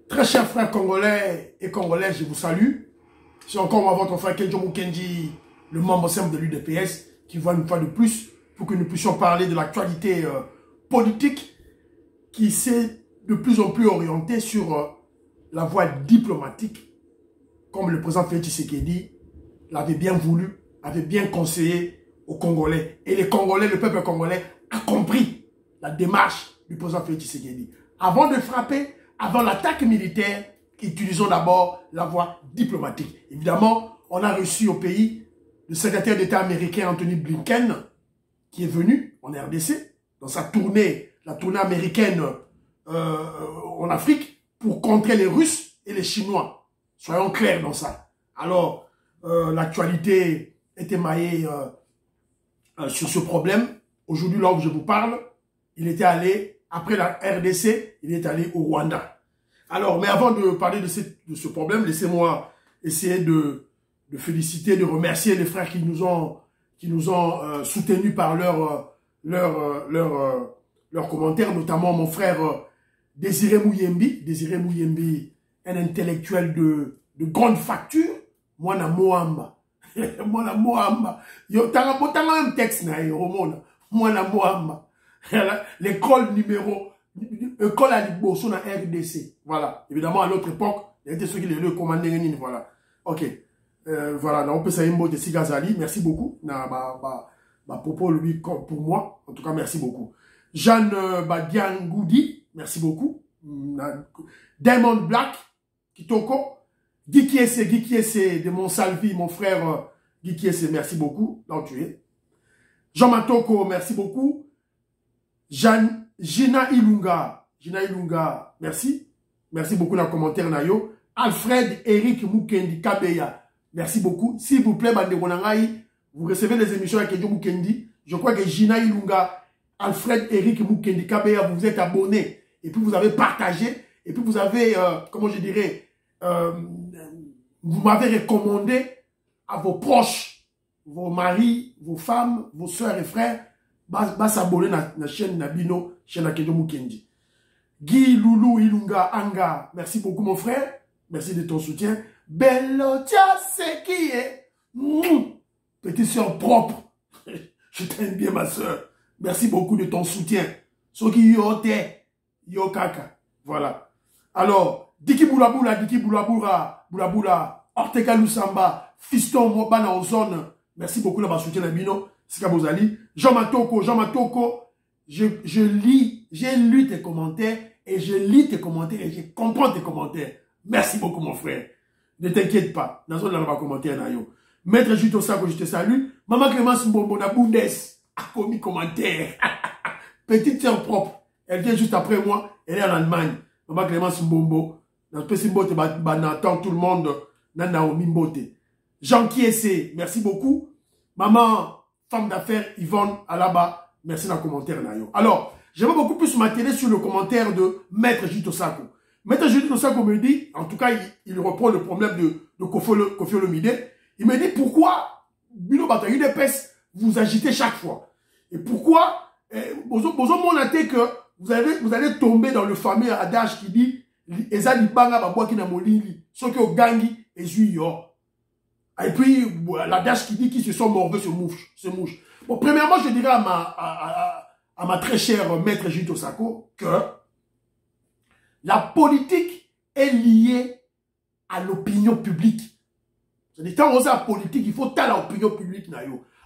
Très chers frères congolais et congolaises, je vous salue. C'est encore moi, votre frère Kenjo Mukendi, le membre simple de l'UDPS, qui voit une fois de plus pour que nous puissions parler de l'actualité politique qui s'est de plus en plus orientée sur la voie diplomatique, comme le président Félix Tshisekedi l'avait bien voulu, avait bien conseillé aux Congolais. Et les Congolais, le peuple congolais a compris la démarche du président Félix Tshisekedi. Avant de frapper, avant l'attaque militaire, utilisons d'abord la voie diplomatique. Évidemment, on a reçu au pays le secrétaire d'État américain Anthony Blinken, qui est venu en RDC, dans sa tournée, la tournée américaine en Afrique, pour contrer les Russes et les Chinois. Soyons clairs dans ça. Alors, l'actualité est émaillée sur ce problème. Aujourd'hui, là où je vous parle, il était allé, après la RDC, il est allé au Rwanda. Alors, mais avant de parler de ce problème, laissez-moi essayer de féliciter, de remercier les frères qui nous ont soutenus par leurs commentaires, notamment mon frère Désiré Mouyembi, un intellectuel de grande facture, moi na Moamba. Moi na Moamba. Yo tanga même texte na yo moi na Moamba. L'école école à Liboso na RDC. Voilà. Évidemment, à l'autre époque, il y avait ceux qui les commandaient. Voilà. Ok. Voilà. On peut savoir mot de Sigazali. Merci beaucoup. Ma propos, lui, pour moi. En tout cas, merci beaucoup. Jeanne Badiangoudi. Merci beaucoup. Diamond Black. Kitoko. Guy Kiese de Monsalvi, mon frère Guy Kiese. Merci beaucoup. Là où tu es. Jean Matoko. Merci beaucoup. Gina Ilunga, merci. Merci beaucoup dans le commentaire Nayo. Alfred Eric Mukendi Kabeya, merci beaucoup. S'il vous plaît, Bande Ronangaï, vous recevez les émissions avec Kenjo Mukendi. Je crois que Gina Ilunga, Alfred Eric Mukendi Kabeya, vous êtes abonné. Et puis vous avez partagé. Et puis vous avez, comment je dirais, vous m'avez recommandé à vos proches, vos maris, vos femmes, vos soeurs et frères, va s'abonner à la chaîne Nabino, chaîne Kenjo Mukendi. Guy Loulou Ilunga Anga, merci beaucoup mon frère, merci de ton soutien. Belotia qui est petite soeur propre, je t'aime bien ma soeur, merci beaucoup de ton soutien. Soki yote, yokaka, voilà. Alors, Diki Boulabula, Ortega Lusamba, Fiston Mobana Ozone, merci beaucoup de votre soutien Nabino. Sikabozali, Jean Matoko, j'ai lu tes commentaires et je lis tes commentaires et je comprends tes commentaires. Merci beaucoup mon frère. Ne t'inquiète pas, dans un commentaire nayo. Maître Juto Sako, je te salue. Maman Clémence Mbombo na Bundes a commis commentaire. Petite sœur propre, elle vient juste après moi, elle est en Allemagne. Maman Clémence Mbombo, dans ce petit mbote, attend tout le monde, na Naomi Mbote. Jean Kiese, merci beaucoup. Maman femme d'affaires Yvonne Alaba, merci dans le commentaire Nayo. Alors, j'aimerais beaucoup plus m'attirer sur le commentaire de Maître Juto Sako. Maître Juto Sako me dit, en tout cas, il reprend le problème de Kofi Olomide. Il me dit pourquoi Bino Bata UDPS vous agitez chaque fois. Et pourquoi vous montrez que vous allez tomber dans le fameux adage qui dit Ezali Banga Babouaki na Molili, ceux qui ont gangi et yo. Et puis, l'adage qui dit qu'ils se sont morvés se mouche. Bon, premièrement, je dirais à ma très chère maître Juto Sako que la politique est liée à l'opinion publique. C'est-à-dire, quand on dit la politique, il faut taire l'opinion publique.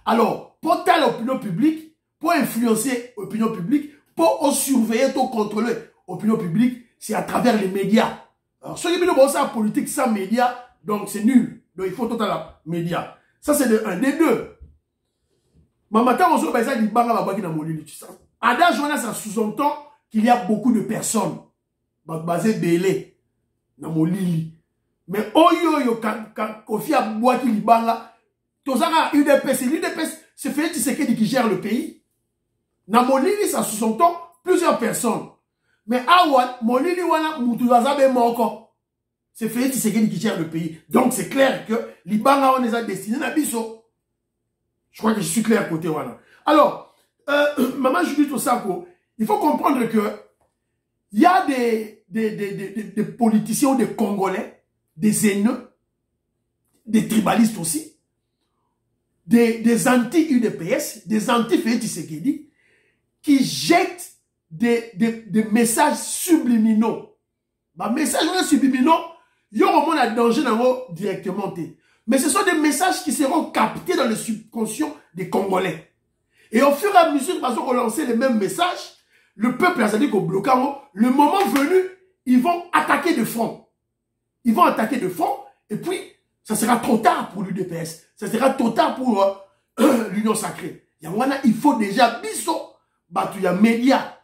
Alors, pour taire l'opinion publique, pour influencer l'opinion publique, pour surveiller, pour contrôler l'opinion publique, c'est à travers les médias. Alors, ceux qui veulent la politique sans médias, donc c'est nul. Donc, il faut tout à la média. Ça, c'est un des deux. Mamata, on se dit, il y a Adage, ça sous-entend qu'il y a beaucoup de personnes basées belé dans Molili. Mais, quand Kofi a boit qui libanga, tout ça, l'UDPS, c'est Félix Tshisekedi qui gère le pays. Dans Molili, ça sous-entend plusieurs personnes. Mais, Molili, Moutouazabe Moko. C'est Félix Tshisekedi qui gère le pays. Donc, c'est clair que Libanga, on les a destinés à Bisso. Je crois que je suis clair côté voilà. Alors, Maman Judith Osako, il faut comprendre que il y a des des politiciens ou des Congolais, des haineux, des tribalistes aussi, des anti-UDPS, des anti-Félix Tshisekedi, qui jettent des messages subliminaux. Bah, messages subliminaux, il y aura un danger directement. Mais ce sont des messages qui seront captés dans le subconscient des Congolais. Et au fur et à mesure, parce qu'on lancer les mêmes messages, le peuple a dit qu'au blocant, le moment venu, ils vont attaquer de front. Ils vont attaquer de front, et puis, ça sera trop tard pour l'UDPS. Ça sera trop tard pour l'Union Sacrée. Il faut déjà, biso, il y a médias,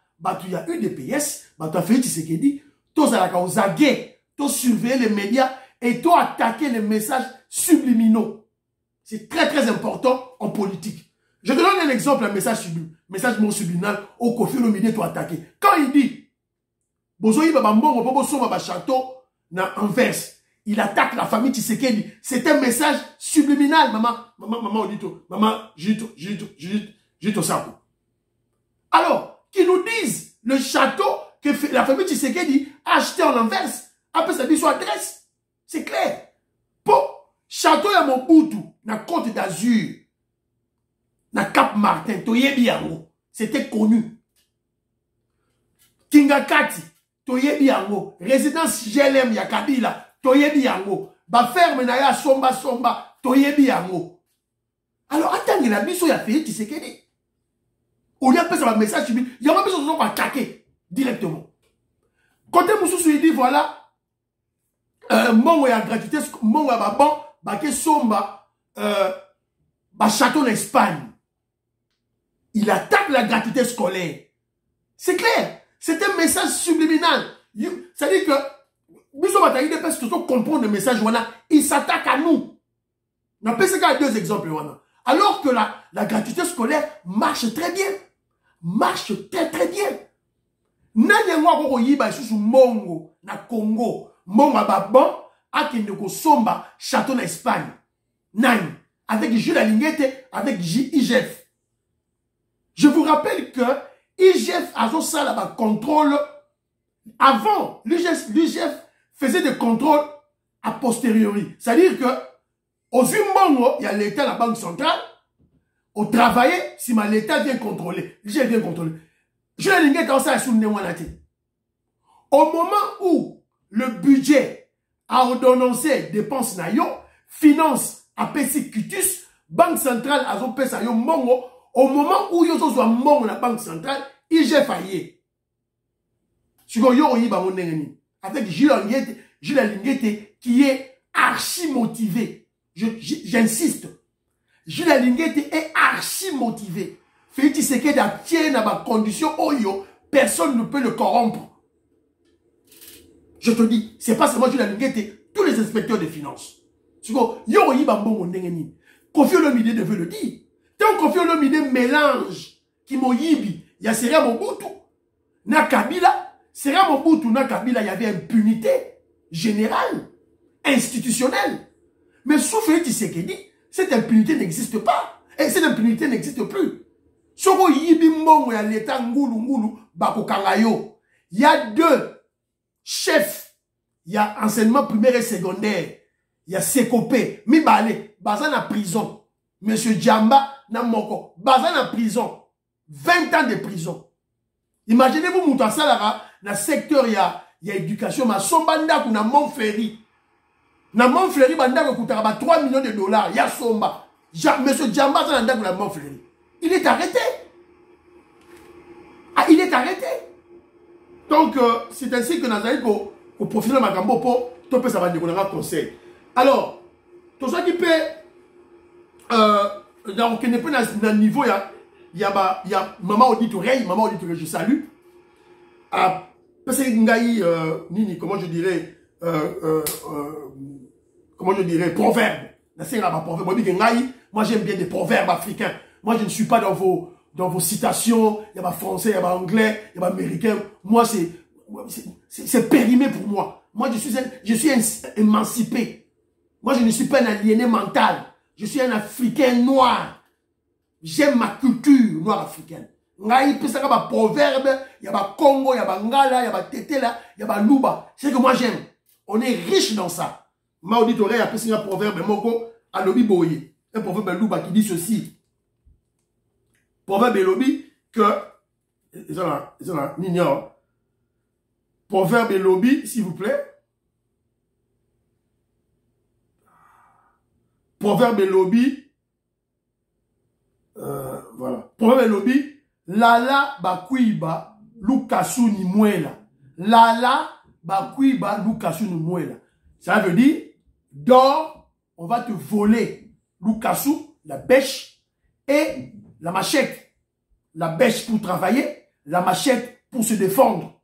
il y a UDPS, il y a Félix Tshisekedi, tous à la aux aguets, tous surveiller les médias, et tous attaquer les messages subliminaux. C'est très très important en politique. Je te donne un exemple, un message non subliminal au Kofi Olomide to attaquer. Quand il dit Bozoyi Babambongo Bobo Soma Château na Anvers, il attaque la famille Tshisekedi. C'est un message subliminal, maman Odito, maman Jito Sako. Alors, qu'ils nous disent le château que la famille Tshisekedi a acheté en Anvers, après ça dit son adresse. C'est clair. Pour château ya Mobutu, na Côte d'Azur, na Cap Martin, Toyebi yango, c'était connu. Kingakati, Toyebi yango, résidence GLM ya Kabila, Toyebi yango, ba ferme na ya Somba, Toyebi yango. Alors, attendez la biso ya Félix Tshisekedi. On lui a fait un message, il y a pas besoin d'attaquer directement. Côté Moussou, il dit voilà, mon ya gratuité, mon ya babon, baké Somba, château en Espagne. Il attaque la gratuité scolaire. C'est clair. C'est un message subliminal. C'est-à-dire que, Biso Bataille de Pes, comprendre le message, il s'attaque à nous. On a deux exemples. Alors que la gratuité scolaire marche très bien. Marche très très bien. Nanyangwa koko yiba isusu Mongo, na Congo, Mongo babon, akendeko Somba, château en Espagne. Nani. Avec Jules Alinguete, avec IGF. Je vous rappelle que IGF a ça là-bas contrôle. Avant, l'IGF faisait des contrôles a posteriori. C'est-à-dire que aux Zimbabwe, il y a l'État, la Banque centrale. Au travail, si l'État vient contrôler, l'IGF vient contrôler. Je l'ai dit dans ça, au moment où le budget a ordonnancé dépenses nayo, finance à PC Cutus, Banque centrale a fait ça yo mongo. Au moment où yo zo mongo la Banque centrale, IGF failli. Avec Jules Alinguete qui est archi motivé. J'insiste. Jules Alinguete est archi motivé. Félix Tshisekedi tient dans ma condition oyo, personne ne peut le corrompre. Je te dis, c'est pas seulement Jules Alinguete, tous les inspecteurs des finances. Kofi Olomide devait le dire. Tant Kofi Olomide mélange qui moyibi, il y a Sera Mobutu, na Kabila, Sera Mobutu, na Kabila, il y avait impunité générale, institutionnelle. Mais sous Félix Tshisekedi, cette impunité n'existe pas. Et cette impunité n'existe plus. Soko yibi mbongo ya l'État ngulu bako kangayo. Il y a deux chefs. Il y a enseignement primaire et secondaire. Il y a Sekopé, Mibale, Bazan en prison. Monsieur Djamba, Namoko, Bazan en prison. 20 ans de prison. Imaginez-vous, Mouta Salara, dans le secteur, il y a éducation, mais Sombanda, kuna Montfleury. Na Montfleury, Banda, coûtera 3 millions de dollars. Il y a Somba. Monsieur Djamba, ça n'a Montfleury. Il est arrêté. Ah, il est arrêté. Donc, c'est ainsi que Nazaï, au profil de Magambo, pour tout ça va décoller un conseil. Alors, tout ça qui peut, donc, il n'est pas dans le niveau, il y a maman auditoreille, je salue. Parce que, Nini, comment je dirais, proverbe. Moi, j'aime bien des proverbes africains. Moi, je ne suis pas dans vos citations, il y a français, il y a anglais, il y a américain. Moi, c'est périmé pour moi. Moi, je suis émancipé. Moi, je ne suis pas un aliéné mental. Je suis un Africain noir. J'aime ma culture noire africaine. ngai pesaka ba proverbe, y a ba Congo, y a ba Ngala, y a ba Tetela, y a ba Luba. C'est que moi j'aime. On est riche dans ça. Ma auditore y a pesé un proverbe moko à lobi boye. Un proverbe Luba qui dit ceci. Proverbe lobi que ils ont l'ignore. Proverbe lobby, s'il vous plaît. Proverbe lobby. Voilà. Proverbe lobby. Lala bakuiba lukasu ni muela. Lala bakuiba lukasu ni muela. Ça veut dire, dors, on va te voler. Lukasu, la bêche, et la machette. La bêche pour travailler, la machette pour se défendre.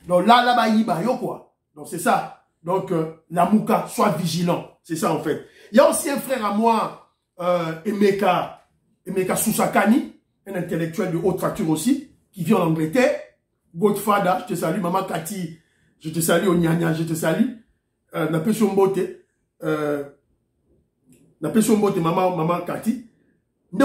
Donc là, là-bas, yo quoi. Donc c'est ça. Donc la mouka, sois vigilant. C'est ça en fait. Il y a aussi un frère à moi, Emeka Susakani, un intellectuel de haute facture aussi, qui vit en Angleterre. Godfather, je te salue. Maman Cathy, je te salue. Onyanya, je te salue. N'appelle son beauté. N'appelle son beauté, maman Cathy. Il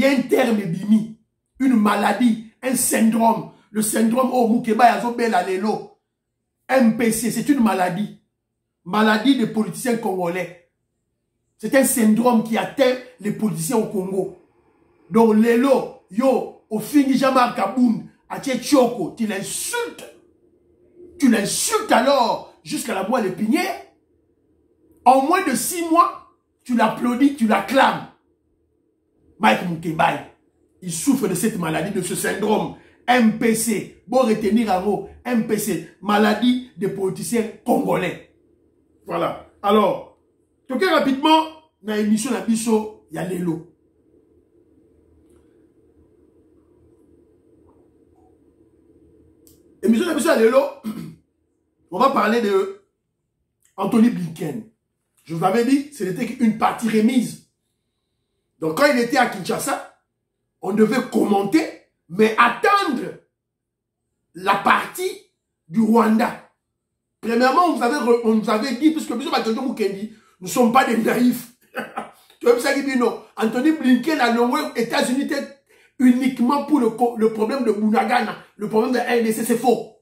y a un terme bimi, une maladie, un syndrome. Le syndrome oh Moukeba Yazobel Alelo. MPC, c'est une maladie. Maladie des politiciens congolais. C'est un syndrome qui atteint les politiciens au Congo. Donc Lelo, yo, au fini Jamar Kaboun, à Tchoko, tu l'insultes. Tu l'insultes alors jusqu'à la moelle épinière. En moins de 6 mois, tu l'applaudis, tu l'acclames. Mike Moukeba, il souffre de cette maladie, de ce syndrome. MPC, bon retenir un mot, MPC, maladie des politiciens congolais. Voilà. Alors, toquez rapidement, dans l'émission Nabiso, il y a Lelo. Émission Nabiso, il y a Lelo. On va parler de Anthony Blinken. Je vous avais dit, c'était une partie remise. Donc, quand il était à Kinshasa, on devait commenter, mais attendre la partie du Rwanda. Premièrement, on nous avait dit, puisque nous ne sommes pas des naïfs. Tu vois ça qui dit non. Anthony Blinken a nommé aux États-Unis uniquement pour le problème de Bunagana, le problème de RDC, c'est faux.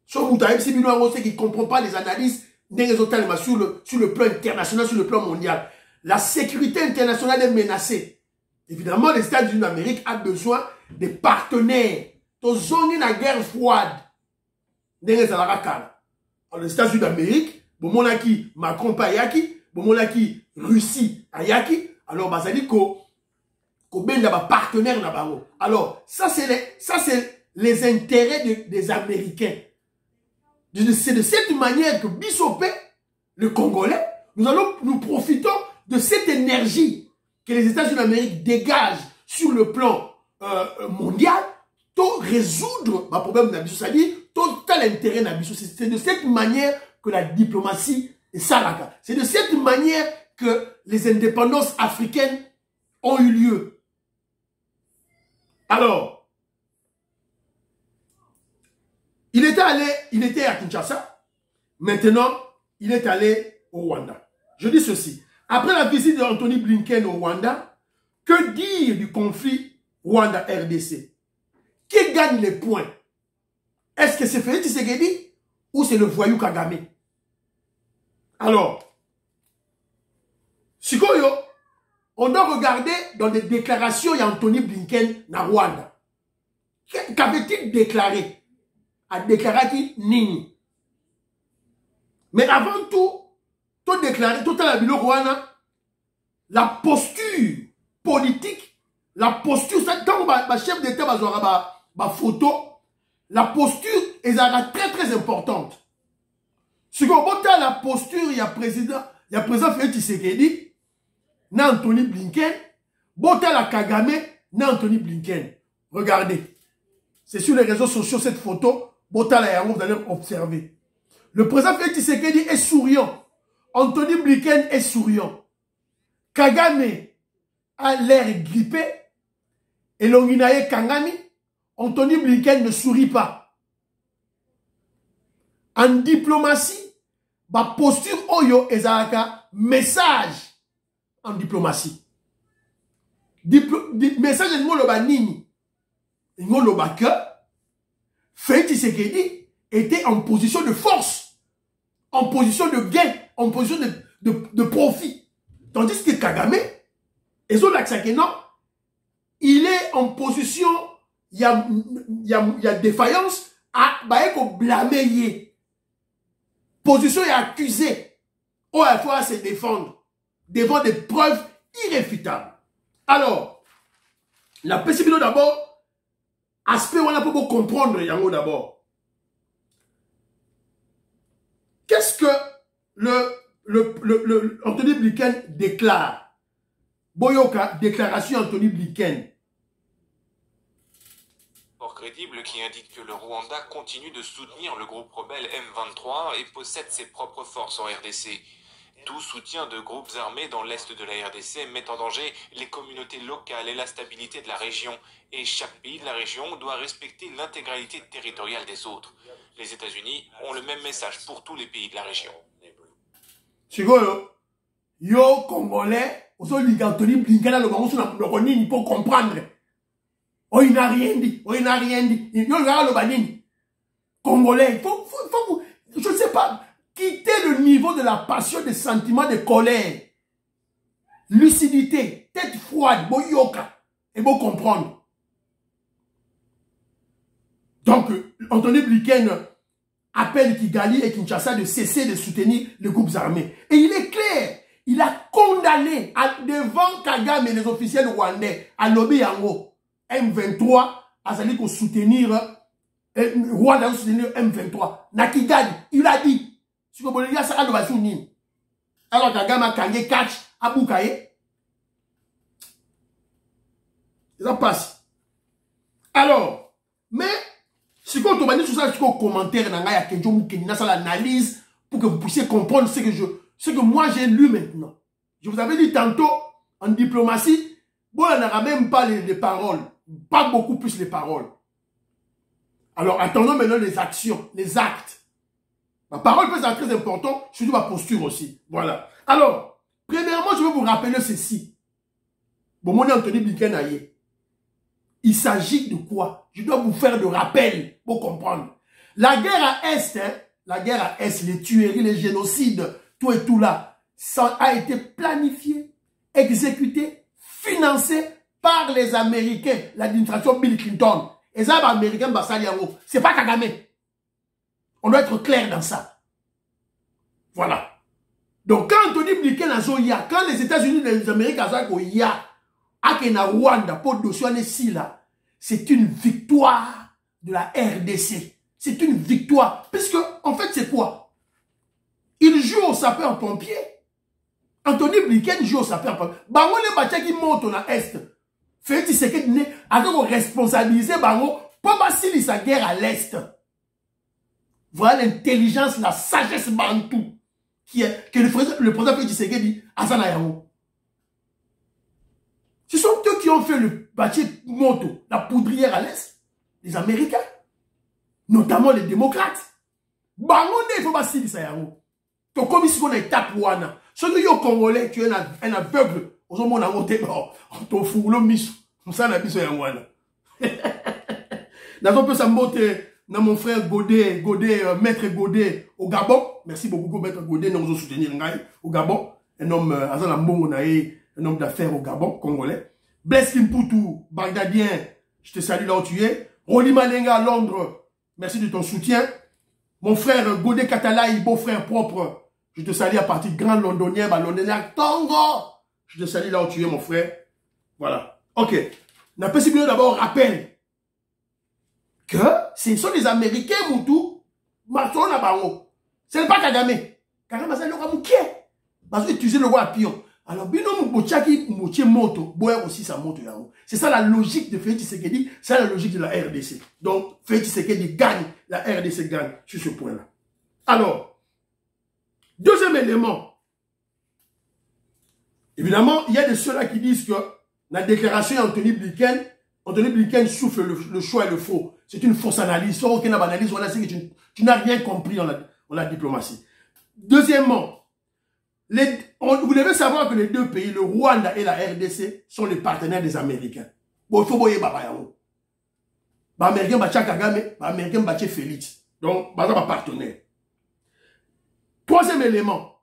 Sauf que Bino qui ne comprend pas les analyses des résultats sur le plan international, sur le plan mondial. La sécurité internationale est menacée. Évidemment, les États-Unis d'Amérique ont besoin des partenaires. Ils ont une guerre froide. Les États-Unis d'Amérique, Macron pas yaki, Russie a yaki. Alors, ça dit qu'on a un partenaire là-bas. Alors, ça c'est les intérêts des Américains. C'est de cette manière que Bissopé, le Congolais, nous profitons de cette énergie que les États-Unis d'Amérique dégagent sur le plan mondial pour résoudre le problème de Nabiso. C'est-à-dire, total intérêt de Nabiso. C'est de cette manière que la diplomatie est salaka. C'est de cette manière que les indépendances africaines ont eu lieu. Alors, il était à Kinshasa. Maintenant, il est allé au Rwanda. Je dis ceci. Après la visite d'Anthony Blinken au Rwanda, que dire du conflit Rwanda-RDC? Qui gagne les points? Est-ce que c'est Félix Tshisekedi ou c'est le voyou Kagame? Alors, Sikoyo, on doit regarder dans les déclarations d'Anthony Blinken na Rwanda. Qu'avait-il déclaré? A déclaré Nini. Mais avant tout déclaré, tout à la posture politique, la posture, quand le chef d'État va avoir ma photo, la posture est très très importante. Si on voit la posture, il y a président Félix Tshisekedi, na Anthony Blinken, bota la Kagame, na Anthony Blinken. Regardez. C'est sur les réseaux sociaux cette photo, bota la Yango, vous allez observer. Le président Félix Tshisekedi est souriant. Anthony Blinken est souriant. Kagame a l'air grippé. Et Longinaye Kangami, Anthony Blinken ne sourit pas. En diplomatie, ma posture oyo ezalaka message en diplomatie. Message de Ngoloba Nini. Ngoloba que Félix Tshisekedi était en position de force, en position de gain, en position de profit. Tandis que Kagame, et son non, il est en position, il y a défaillance, à blâmer. Position est accusée. Oh, il faut se défendre devant des preuves irréfutables. Alors, la possibilité d'abord, aspect où on a pas beau comprendre Yango d'abord. Qu'est-ce que Anthony Blinken déclare? Boyoka, déclaration Anthony Blinken. Crédible qui indique que le Rwanda continue de soutenir le groupe rebelle M23 et possède ses propres forces en RDC. Tout soutien de groupes armés dans l'est de la RDC met en danger les communautés locales et la stabilité de la région. Et chaque pays de la région doit respecter l'intégralité territoriale des autres. Les États-Unis ont le même message pour tous les pays de la région. Chigoyo, yo Congolais, vous avez Anthony Blinken le pour comprendre. Oh, il n'a rien dit. Oh, il n'a rien dit. Il y a le banini. Congolais, faut, je ne sais pas, quitter le niveau de la passion, des sentiments de colère. Lucidité, tête froide, boyoka, et bon comprendre. Donc, Anthony Blinken appelle Kigali et Kinshasa de cesser de soutenir les groupes armés. Et il est clair, il a condamné devant Kagame et les officiels rwandais à Lobi Yango. M23 a sali pour soutenir Rwanda a soutenir M23. Nakigali, il a dit. Si vous voulez dire ça, il va soutenir. Alors Kagame a kangé catch à Boukaye. Ça passe. Alors, mais si vous avez tout ça, si vous commentaire dans la l'analyse pour que vous puissiez comprendre ce que moi j'ai lu maintenant. Je vous avais dit tantôt en diplomatie, bon, on n'aura même pas les paroles. Pas beaucoup plus les paroles. Alors, attendons maintenant les actions, les actes. Ma parole peut être très importante, surtout ma posture aussi. Voilà. Alors, premièrement, je vais vous rappeler ceci. Bon, mon Anthony Blinken aïe. Il s'agit de quoi? Je dois vous faire de rappel pour comprendre. La guerre à Est, les tueries, les génocides, tout et tout là, ça a été planifié, exécuté, financé par les Américains, l'administration Bill Clinton. Et ça, les Américains, c'est pas Kagame. On doit être clair dans ça. Voilà. Donc, quand Anthony Blinken a Zoya, quand les États-Unis et les Américains ont Zoya, à Rwanda, pour dossier si là, c'est une victoire de la RDC. C'est une victoire. Puisque, en fait, c'est quoi? Il joue au sapeur-pompier. Anthony Blinken joue au sapeur-pompier. Bango les bâtiments qui montent dans l'Est. Félix Tshisekedi avec responsabiliser Bango pour passer sa guerre à l'Est. Voilà l'intelligence, la sagesse bantou que le président Félix Tshisekedi a ça dans. Ce sont eux qui ont fait le bâtiment moto, la poudrière à l'Est, les Américains, notamment les démocrates. Bango ne faut pas passer ça yango. To comme si on a étape ouana. Ceux qui sont congolais, tu es un aveugle. Aux hommes, on a voté, on fout le mis. Ça, on a mis ça en ouana. Dans un peu, ça monte, dans mon frère Godet, maître Godet au Gabon. Merci beaucoup, maître Godet, nous avons soutenu au Gabon. Un homme, un homme d'affaires au Gabon, congolais. Blaise Kimputu, bagdadien, je te salue là où tu es. Roli Malenga à Londres, merci de ton soutien. Mon frère Godet Katalaï, beau-frère propre, je te salue à partir de grand londonien, londonien Tongo. Je te salue là où tu es, mon frère. Voilà. Ok. La possibilité d'abord rappelle que ce sont les Américains, Moutou, Marton Nabango. Ce n'est pas Kagame. Kagame, c'est le roi Mouké. Parce que tu sais le roi pion. Alors, Bino Mouchaki, Mouché Moto, Boer aussi, ça monte là-haut. C'est ça la logique de Félix Tshisekedi, c'est la logique de la RDC. Donc, Félix Tshisekedi gagne, la RDC gagne sur ce point-là. Alors, deuxième élément. Évidemment, il y a de ceux-là qui disent que la déclaration Anthony Blinken souffle le choix et le faux. C'est une fausse analyse. Sans aucune analyse, voilà, c'est que tu n'as rien compris dans la diplomatie. Deuxièmement, Vous devez savoir que les deux pays, le Rwanda et la RDC, sont les partenaires des Américains. Bon, il faut voyer Baba Yao. Les Américains battent Kagame, les Américains battent Félix. Donc, Baba est partenaire. Troisième élément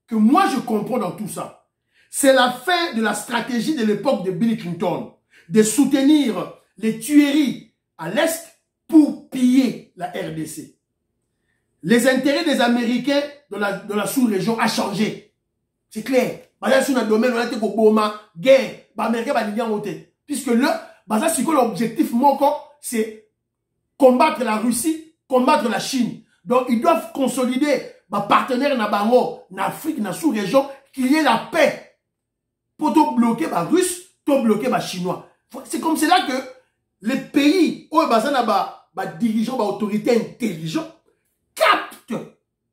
que moi je comprends dans tout ça, c'est la fin de la stratégie de l'époque de Bill Clinton, de soutenir les tueries à l'Est pour piller la RDC. Les intérêts des Américains dans la sous-région a changé. C'est clair. Sur le domaine, on a été au Boma, guerre, les Américains vont dire voter. Puisque l'objectif, c'est combattre la Russie, combattre la Chine. Donc, ils doivent consolider les partenaires en Afrique, dans la sous-région, qu'il y ait la paix. Pour tout bloquer les Russes, tout bloquer les Chinois. C'est comme cela que les pays où les dirigeants, les autorités intelligentes, captent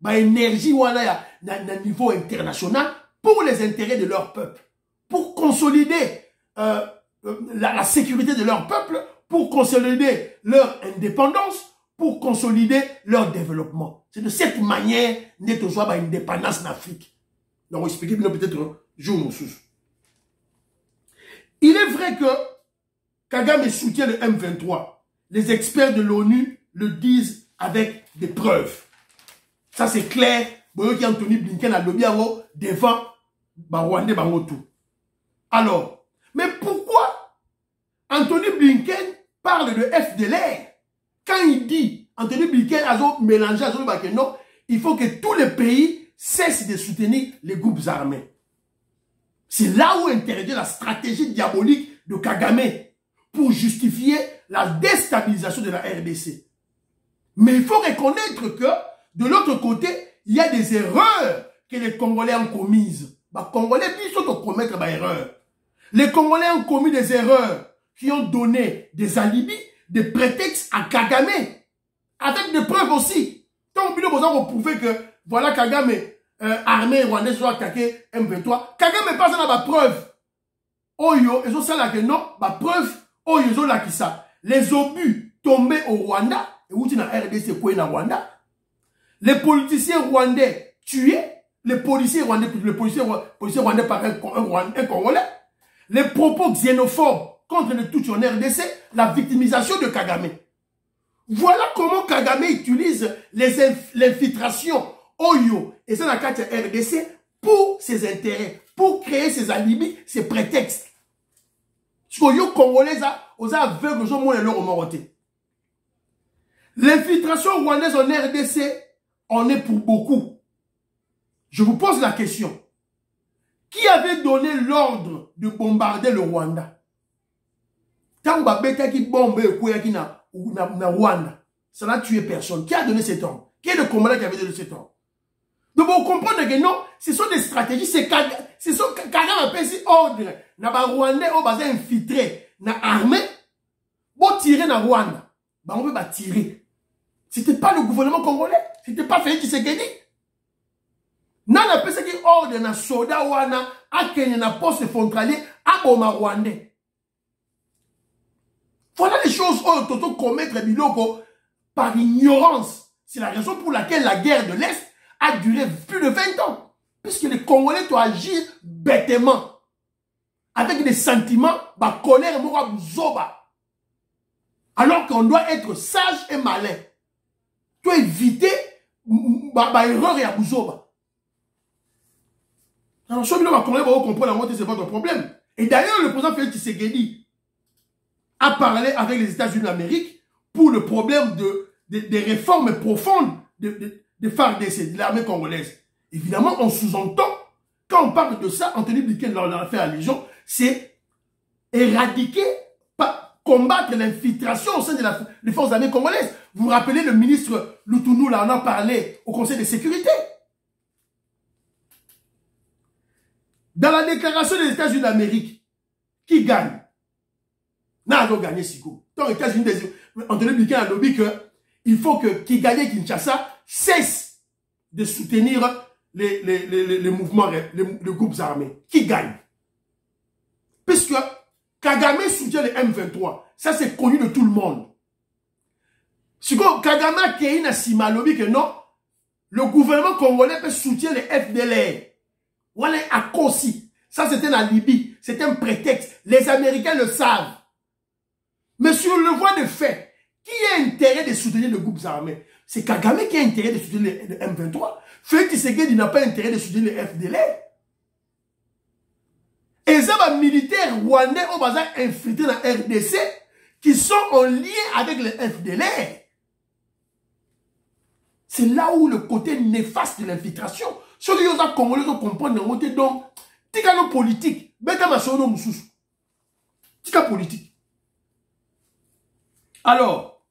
l'énergie à niveau international pour les intérêts de leur peuple, pour consolider la sécurité de leur peuple, pour consolider leur indépendance, pour consolider leur développement. C'est de cette manière que nous avons une indépendance en Afrique. Donc, on va expliquer peut-être un jour ou sous. Il est vrai que Kagame soutient le M23. Les experts de l'ONU le disent avec des preuves. Ça, c'est clair. Boyoki Anthony Blinken a lobby devant Rwandais tout. Alors, mais pourquoi Anthony Blinken parle de FDLR? Quand il dit, Anthony Blinken a mélangé à non, il faut que tous les pays cessent de soutenir les groupes armés. C'est là où intervient la stratégie diabolique de Kagame pour justifier la déstabilisation de la RDC. Mais il faut reconnaître que, de l'autre côté, il y a des erreurs que les Congolais ont commises. Les Congolais, ils sont commettre des erreurs. Les Congolais ont commis des erreurs qui ont donné des alibis, des prétextes à Kagame, avec des preuves aussi. Donc, vous pouvez que, voilà, Kagame, armée rwandaise soit attaqué M23. Kagame n'est pas dans la preuve. Oyo, ils ont ça là que non, la preuve, oyo, ils ont là qui ça. Les obus tombés au Rwanda, et où tu n'as RDC quoi dans Rwanda. Les politiciens rwandais tués, les policiers rwandais par un Congolais. Les propos xénophobes contre le tout en RDC, la victimisation de Kagame. Voilà comment Kagame utilise l'infiltration Oyo et ça la carte RDC pour ses intérêts, pour créer ses alibis, ses prétextes. Ce que les Congolais ont aveugle, ils ont leur moralité. L'infiltration rwandaise en RDC, on est pour beaucoup. Je vous pose la question. Qui avait donné l'ordre de bombarder le Rwanda? Quand on a qui bombe na Rwanda, ça n'a tué personne. Qui a donné cet ordre? Qui est le commandant qui avait donné cet ordre? Donc vous comprenez que non, ce sont des stratégies, Kagame appelle ces ordres. Na ba Rwandais au bazin infiltré, na armée, bon tirer na Rwanda, bah on peut pas tirer. C'était pas le gouvernement congolais, c'était pas Félix Tshisekedi. Non, on appelle ça qui ordre na soda wana, à Kenya na poste frontalier, à Boma Rwandais. Voilà les choses où Toto commettre biloko par ignorance. C'est la raison pour laquelle la guerre de l'Est a duré plus de 20 ans. Puisque les Congolais doivent agir bêtement. Avec des sentiments, bah, colère, alors qu'on doit être sage et malin. Tu dois éviter erreur et abouzoba. Alors, ceux qui vont comprendre la moitié, c'est votre problème. Et d'ailleurs, le président Félix Tshisekedi a parlé avec les États-Unis d'Amérique pour le problème des réformes profondes de FARDC, de l'armée congolaise. Évidemment, on sous-entend, quand on parle de ça, Anthony Blinken leur a fait allusion, c'est éradiquer, combattre l'infiltration au sein des forces armées congolaises. Vous vous rappelez, le ministre Lutunou, là, on a parlé au Conseil de sécurité. Dans la déclaration des États-Unis d'Amérique, qui gagne? N'a pas gagné Siko. Donc, les États-Unis, Anthony Blinken a lobby qu'il faut que Kigali Kinshasa cesse de soutenir les mouvements, les groupes armés. Qui gagne? Puisque Kagame soutient les M23. Ça, c'est connu de tout le monde. Si Kagame a créé une lobby que non, le gouvernement congolais peut soutenir les FDLR. Voilà à Kossi. Ça, c'était la Libye. C'était un prétexte. Les Américains le savent. Mais sur le voie de fait, qui a intérêt de soutenir les groupes armés? C'est Kagame qui a intérêt de soutenir le M23. Félix Tshisekedi n'a pas intérêt de soutenir le FDLR. Et ça va militaires rwandais au bazar infiltrés dans la RDC qui sont en lien avec le FDLR. C'est là où le côté néfaste de l'infiltration. Ceux qui ont Congolais comprendre donc, tika no politique, beta masono mususu. Tika politique. Alors,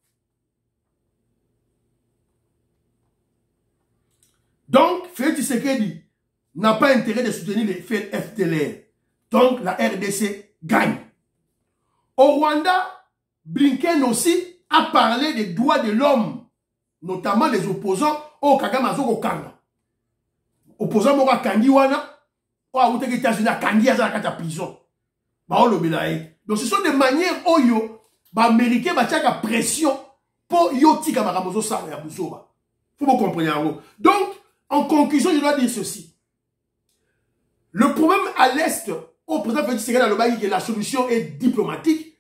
donc, Félix Tshisekedi n'a pas intérêt de soutenir les FDLR. Donc, la RDC gagne. Au Rwanda, Blinken aussi a parlé des droits de l'homme, notamment des opposants au Kagame Azoko Kanga. Opposants Moka Kangiwana, ou à Outé États-Unis, Kangi Azaka prison. Donc, ce sont des manières où yo, Américains va pression pour Yotika Maramozo Sara Yabuzoba. Faut vous comprendre. Donc, en conclusion, je dois dire ceci. Le problème à l'Est, au président Félix Tshisekedi a le bail que la solution est diplomatique,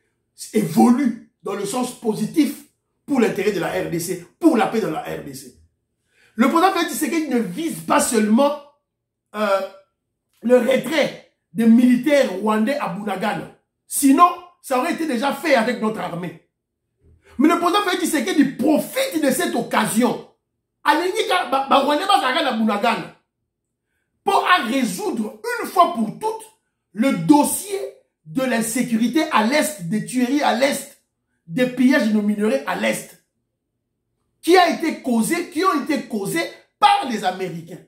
évolue dans le sens positif pour l'intérêt de la RDC, pour la paix dans la RDC. Le président Félix Tshisekedi ne vise pas seulement le retrait des militaires rwandais à Bunagana. Sinon, ça aurait été déjà fait avec notre armée. Mais le président Félix Tshisekedi profite de cette occasion pour résoudre une fois pour toutes le dossier de l'insécurité à l'est, des tueries à l'est, des pillages de minerais à l'est, qui ont été causés par les Américains.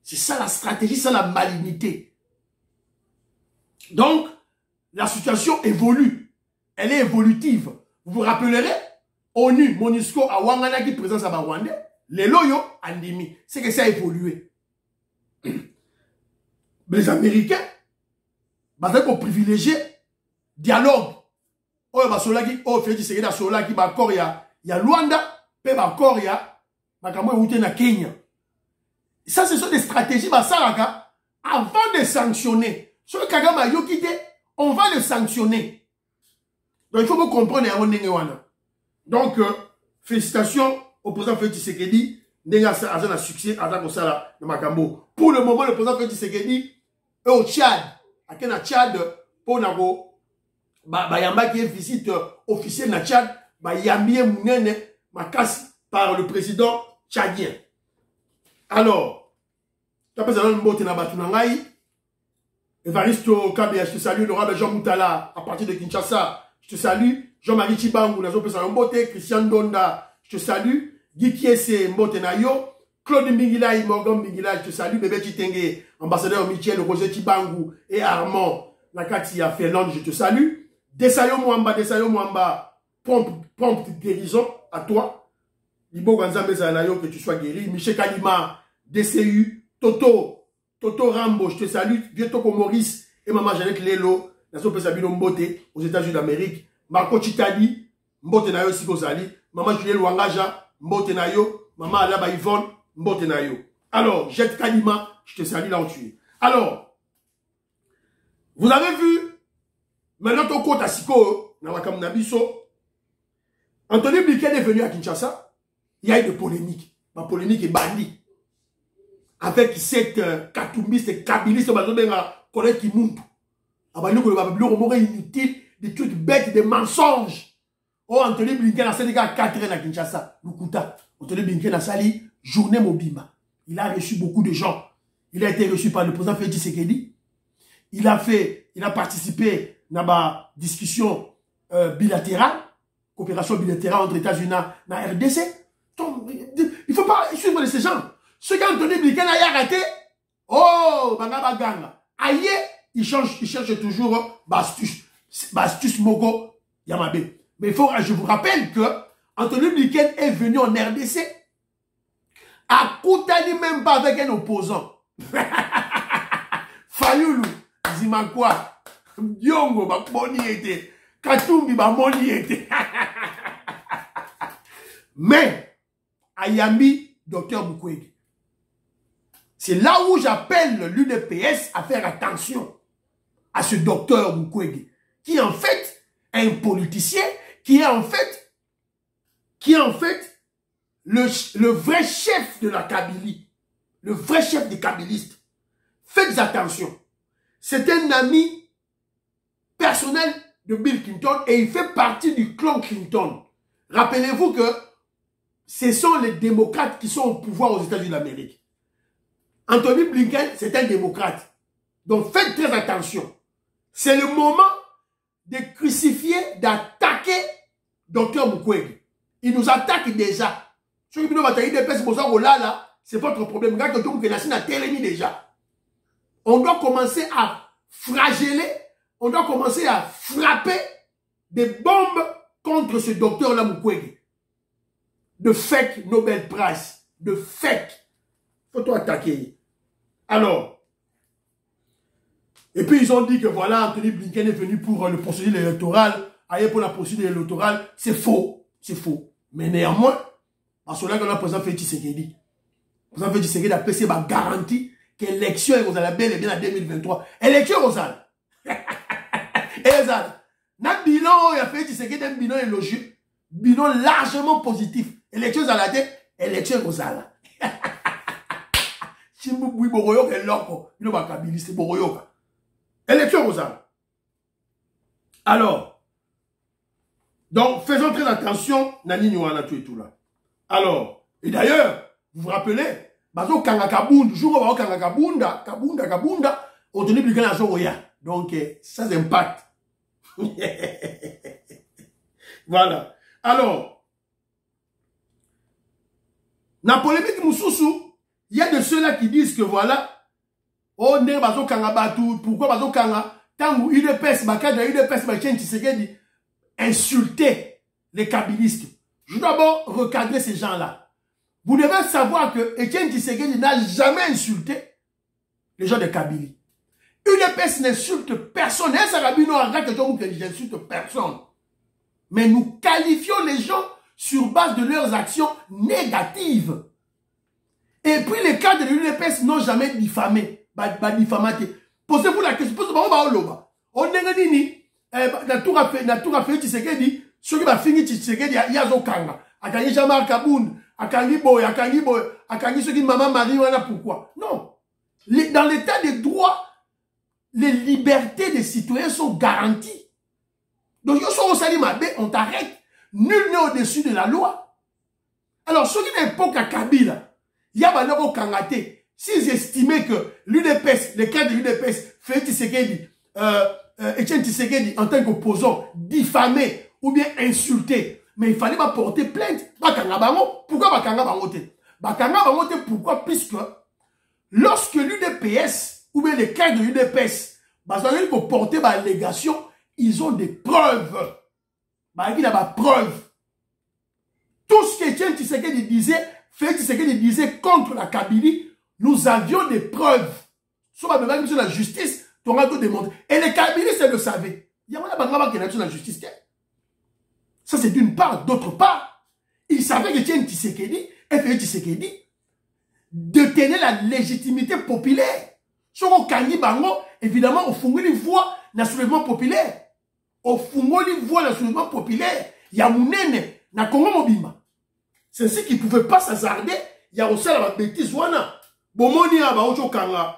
C'est ça la stratégie, c'est la malignité. Donc, la situation évolue. Elle est évolutive. Vous vous rappellerez, ONU, MONUSCO, à Wangana qui présente à Rwanda, les loyaux, Andimi. C'est que ça a évolué. Les Américains, basés pour privilégier dialogue. Oh, Félix Tshisekedi a sola qui va encore il y a Luanda, puis encore il y a na Kenya. Ça, ce sont des stratégies basalaka avant de sanctionner. Sur le Kagame a quitté, on va le sanctionner. Donc il faut vous comprendre. Donc félicitations au président Félix Tshisekedi. Un succès pour le moment, le président Félix Tshisekedi est au Tchad. À Tchad, pour Bayamba qui est visite officielle na Tchad, Bayambi Mounene Makasi par le président tchadien. Alors, tu as un mot na Batunangaï. Evaristo Kabia, je te salue. L'honorable Jean Moutala, à partir de Kinshasa, je te salue. Jean-Marie Chibangu, Nazo Pesa Mbote, Christian Donda, je te salue. Guy Kiese Mbote Nayo, Claude Mbingila, Morgan Mbingila, je te salue. Bébé Chitenge, ambassadeur Michel, Roger Chibangu et Armand Nakati à Finlande, je te salue. Desayo Mwamba, prompte guérison à toi. Libo Ganzambe Zanayo, que tu sois guéri. Michel Kalima, DCU, Toto Rambo, je te salue. Vieux Toko Maurice et Maman Jeannette Lelo, Nazo Pesa Bino Mbote, aux États-Unis d'Amérique. Marco Chitali, Mbote Nayo Sikozali. Maman Juliette Luangaja, Mbote Nayo. Maman Alaba Yvonne, Mbote Nayo. Alors, Jet Kalima, je te salue là où tu es. Alors, vous avez vu, maintenant ton compte à Siko, Anthony Blinken est venu à Kinshasa, il y a eu des polémiques. Ma polémique est bandie. Avec cette katumbiste, kabiliste, collègue qui monte. Inutile, des trucs bêtes, des mensonges. Oh, Anthony Blinken a sali 4 ans à Kinshasa. Lukuta. Anthony Blinken a sali journée Mobimba. Il a reçu beaucoup de gens. Il a été reçu par le président Félix Tshisekedi. Il a participé dans la discussion bilatérale, coopération bilatérale entre États-Unis et la RDC. Donc, il ne faut pas suivre ces gens. Ceux qui ont Anthony Blinken a raté, oh, Bangaba aïe, il cherche toujours Bastus Mogo Yamabe. Mais je vous rappelle que Anthony Blinken est venu en RDC à Koutani même pas avec un opposant. Fayoulou, Zimakwa, Diongo, Boni était, Katumbi, Boni était. Mais, Ayambi, Dr. Mukwege. C'est là où j'appelle l'UDPS à faire attention à ce docteur Mukwege, qui en fait est un politicien, qui est en fait le vrai chef de la Kabylie, le vrai chef des kabylistes. Faites attention. C'est un ami personnel de Bill Clinton et il fait partie du clan Clinton. Rappelez-vous que ce sont les démocrates qui sont au pouvoir aux États-Unis d'Amérique. Anthony Blinken, c'est un démocrate. Donc faites très attention. C'est le moment de crucifier, d'attaquer Dr Mukwege. Il nous attaque déjà. Ce qui nous attaque c'est votre problème. Regarde que Dr a télémi déjà. On doit commencer à flageller, on doit commencer à frapper des bombes contre ce docteur-là Mukwege. De fake Nobel Prize. De fake. Faut-on attaquer. Alors, et puis ils ont dit que voilà, Anthony Blinken est venu pour le procédure électoral, ailleurs pour la procédure électorale. C'est faux. C'est faux. Mais néanmoins, parce que là, quand le président Félix Tshisekedi, le président Félix Tshisekedi a passé ma garantie que l'élection est belle et bien en 2023. Élection Rosal. Et Rosal. Notre bilan, il a fait Tshisekedi un bilan élogieux. Bilan largement positif. Élection Zalate, élection Rosal. Chimboui Boroyoka est loko. Il n'a pas Kabylie, c'est Boroyoka. Élection Rosal. Alors, donc faisons très attention, Nani Nyouana tout et tout là. Alors, et d'ailleurs, vous vous rappelez, Bazo Kanga Kabunda, jour où Kanga Kabunda, on tenait plus qu'un agent Oya. Donc, ça impact. Voilà. Alors, dans la polémique Moussoussou, il y a de ceux-là qui disent que voilà, on est Bazo Kanga Batou, pourquoi Bazo Kanga, tant où UDPS, Bakadja, UDPS, Bakadja, Tshisekedi, insulter les kabylistes. Je dois d'abord recadrer ces gens-là. Vous devez savoir que Etienne Tshisekedi n'a jamais insulté les gens de Kabylie. UDPS n'insulte personne. Je n'insulte personne. Mais nous qualifions les gens sur base de leurs actions négatives. Et puis les cadres de l'UDPS n'ont jamais diffamé. Posez-vous la question. On est dit, na tout a fait Tshisekedi, ceux qui va finir Tshisekedi, il y a Zokanga. Akangi Jamar Kaboun, Akangi Boy, Akangi ceux qui maman Marie, voilà pourquoi. Non. Dans l'état des droits, les libertés des citoyens sont garanties. Donc, au Salimabé, on t'arrête. Nul n'est au-dessus de la loi. Alors, ceux qui n'aiment pas Kabila, il y a malheur au Kangaté. S'ils estimaient que l'UDPS, les cadres de l'UDPS, fait Tshisekedi, Etienne Tshisekedi, en tant qu'opposant, diffamé ou bien insulté, mais il fallait pas porter plainte. Pourquoi Bakanga Bangote? Bakanga Bangote, pourquoi? Puisque lorsque l'UDPS ou bien les cadres de l'UDPS, ils ont porté ma allégation, ils ont des preuves. Il y a des preuves. Tout ce que Etienne Tshisekedi disait, Félix Tshisekedi disait contre la Kabylie, nous avions des preuves. Sur la justice, tu auras tout démontré. Et les kabylistes le savaient. Il y a un qui est sur la justice. Ça, c'est d'une part. D'autre part, ils savaient que Etienne Tshisekedi et Félix Tshisekedi détenaient la légitimité populaire. Sur le Kangi Bango, évidemment, au fond, ils voient le soulèvement populaire. Au fond, ils voient le soulèvement populaire. Il y a Mounene, na Congo Mobimba. C'est ce qui ne pouvait pas s'hasarder. Il y a aussi la bêtise. Bomoni a Baocho Kanga.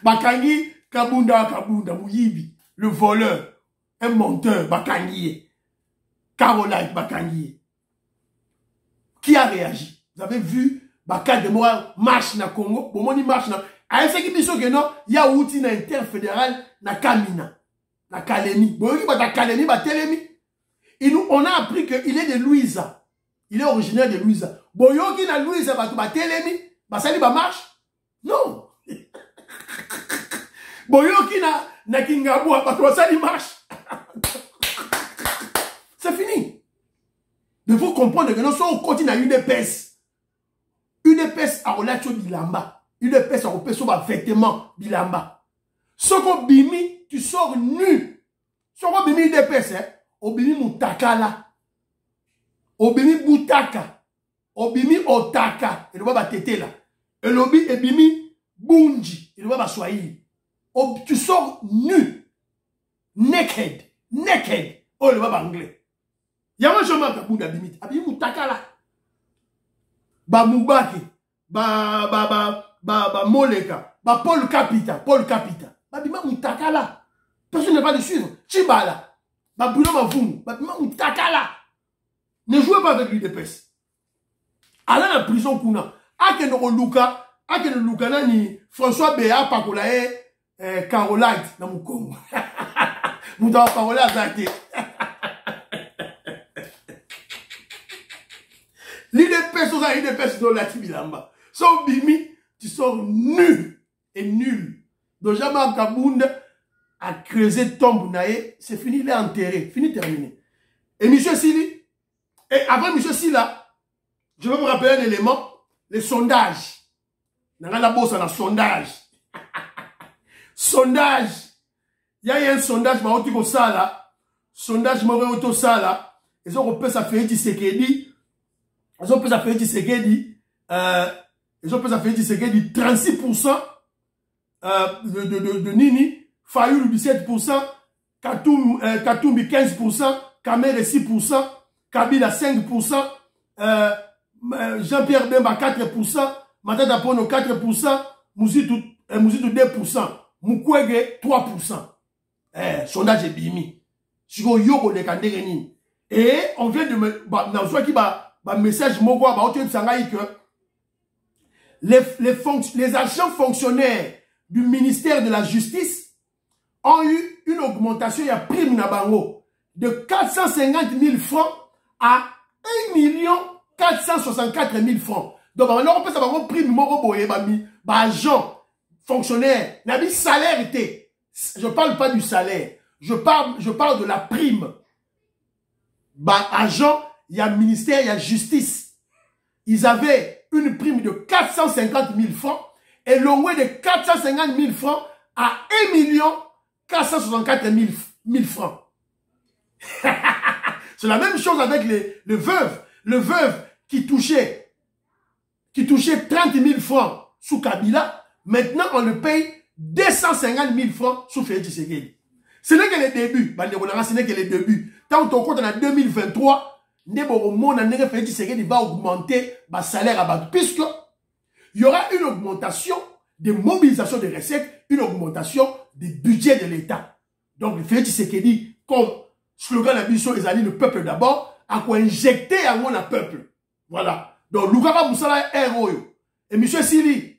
Bakangi, Kabunda, Mouyibi, le voleur, un menteur, Bakangi, Caroline Bakangi. Qui a réagi? Vous avez vu, Bakal de moi marche na Congo, Bomoni marche na. A ce qui dit que non, il y a outil na interfédéral na Kamina, na Kalemi. Boyoki ba Kalemi, ba Telemi. On a appris qu'il est de Louisa. Il est originaire de Louisa. Boyoki na Louisa, ba Telemi, ba sali ba marche? Non. Boyoki na Kingabou, ça marche. C'est fini. Il faut comprendre que nous sommes au côté de l'UDPS. UDPS a relation bilamba. UDPS a relation vêtements bilamba. Soko bimi, tu sors nu. Soko bimi UDPS, obimi mutakala. Obimi butaka. Obimi otaka. Et le baba tete là. Et lobby et bimi, bunji. Il doit pas Swahili. Tu sors nu. Naked. Naked. Oh, le baba anglais. Yama joma kabunda bimit. Abi mutakala. Ba Mubaki. Ba Moleka. Ba Paul Capita. Paul Capita. Ba bima mutakala. Personne ne va le suivre. Chibala. Ba Bruno Mavum. Ba bima mutakala. Ne jouez pas avec lui de peste. Allez à la prison kuna. Ake no Luka. Ake no Luka nani François Béa Pakola Caroline na Mukongo. Mouta parole à Zaki. L'idée peste dans la Tibilamba. Son bimi, tu sors nul et nul. Donc jamais Kabound a creusé tombe naé, c'est fini, il est enterré, fini, terminé. Et monsieur Sili, et avant monsieur Silla, je vais vous rappeler un élément, les sondages. Dans la bourse, on a sondage. Sondage. Il y a un sondage, je vais vous ça là. Sondage, je vais vous ça là. Ils ont repéré ça fait Tshisekedi. Ils ont repéré ça fait Tshisekedi. Ils ont repéré ça fait Tshisekedi 36% de Nini. Fayoulou 17%. Katumbi 15%. Kamere 6%. Kabila 5%. Jean-Pierre Bemba 4%. Matata Pono 4%. Mouzitou 2%. Mukwege 3%. Sondage est bimi. Et on vient de me... message que les agents fonctionnaires du ministère de la Justice ont eu une augmentation, il y a prime Nabango, de 450 000 francs à 1 464 000 francs. Donc, on peut savoir prime agent fonctionnaire, n'a salaire était. Je ne parle pas du salaire. Je parle de la prime. Agent, il y a ministère, il y a justice. Ils avaient une prime de 450 000 francs et l'envoi de 450 000 francs à 1 464 000 francs. C'est la même chose avec le veuve. Le veuve qui touchait 30 000 francs sous Kabila. Maintenant, on le paye 250 000 francs sous Félix Tshisekedi. Ce n'est que les débuts. Ce n'est que les débuts. Tant qu'on compte en 2023, Félix Tshisekedi va augmenter le salaire à bas. Puisque il y aura une augmentation de mobilisation des recettes, une augmentation du budget de l'État. Donc, Félix Tshisekedi, comme slogan de la mission, les alliés, le peuple d'abord, a quoi injecter à mon peuple. Voilà. Donc, Lugaba Moussala est héros. Et M. Sili,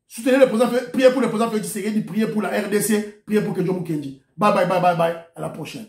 soutenez le président, priez pour le président Félix Tshisekedi, priez pour la RDC, priez pour que John Mukendi. Bye bye, bye bye, bye. À la prochaine.